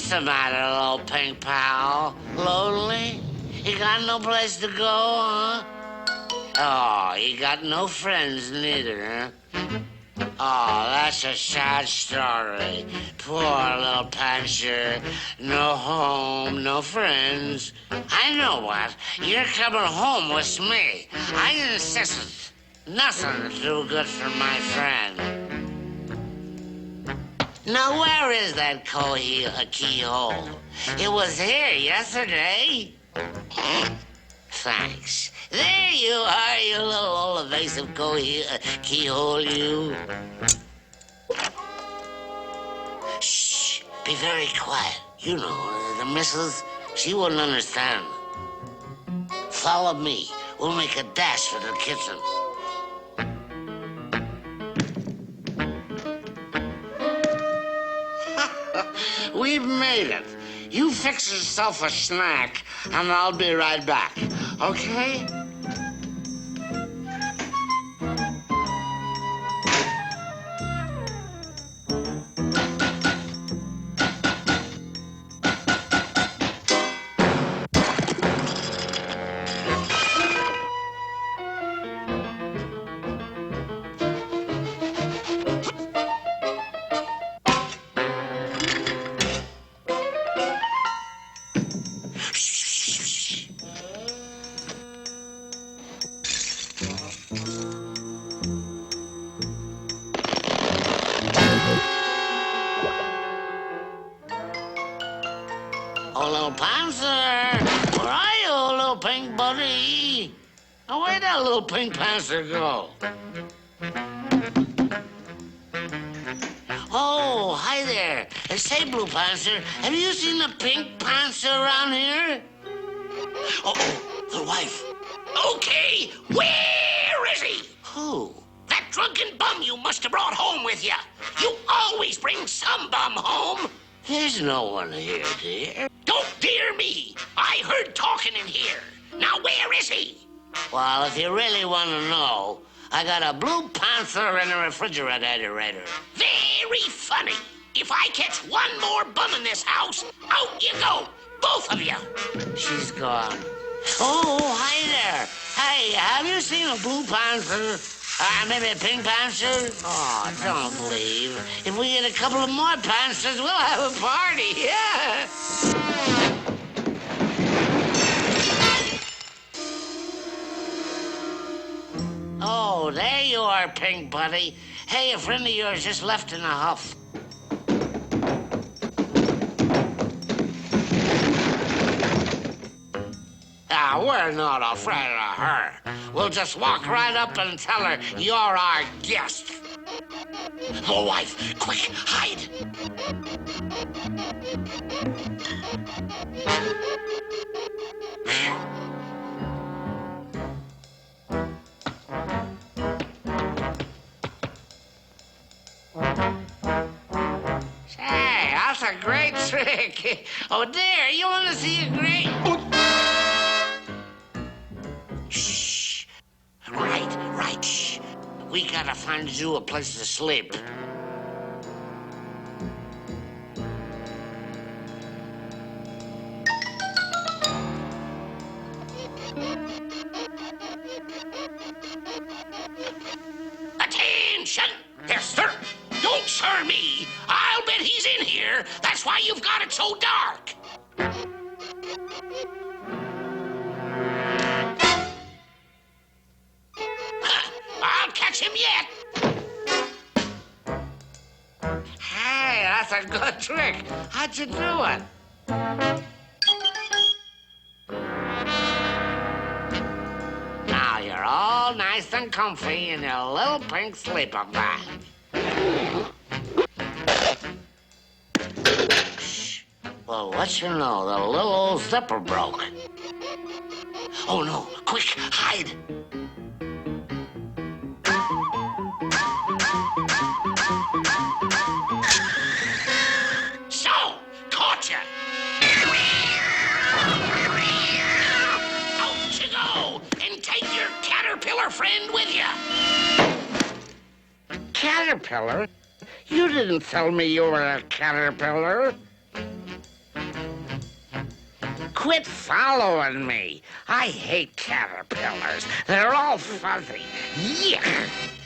What's the matter, little pink pal? Lonely? You got no place to go, huh? Oh, you got no friends neither, huh? Oh, that's a sad story. Poor little Panther. No home, no friends. I know what. You're coming home with me. I insisted. Nothing too good for my friend. Now, where is that keyhole? It was here yesterday. Thanks. There you are, you little old evasive keyhole, you. Shh, be very quiet. You know, the missus, she wouldn't understand. Follow me. We'll make a dash for the kitchen. We've made it. You fix yourself a snack, and I'll be right back, okay? Oh, little Panther! Where are you, little pink buddy? Oh, where'd that little pink Panther go? Oh, hi there. Say, Blue Panther, have you seen a pink Panther around here? Oh, the wife. Okay, where is he? Who? That drunken bum you must have brought home with you. You always bring some bum home. There's no one here, dear. Don't dear me. I heard talking in here. Now, where is he? Well, if you really want to know, I got a Blue Panther in the refrigerator. Very funny. If I catch one more bum in this house, out you go. Both of you. She's gone. Oh, hi there. Hey, have you seen a Blue Panther? Maybe a pink Panther? Oh, don't leave. If we get a couple of more Panthers, we'll have a party, yeah. Oh, there you are, pink buddy. Hey, a friend of yours just left in a huff. We're not afraid of her. We'll just walk right up and tell her you're our guest. Oh, wife, quick, hide. Say, that's a great trick. Oh, dear, you want to see a great... Shh. Right, shh. We gotta find you a place to sleep. Attention! Yes, sir. Don't sir me. I'll bet he's in here. That's why you've got it so dark. I'll catch him yet. Hey, that's a good trick. How'd you do it? Now you're all nice and comfy in your little pink sleeper bag. Shh. Well, what you know, the little old zipper broke. Oh, no. Quick, hide. So, caught ya. Out you go, and take your caterpillar friend with you. Caterpillar? You didn't tell me you were a caterpillar. Quit following me. I hate caterpillars. They're all fuzzy. Yuck!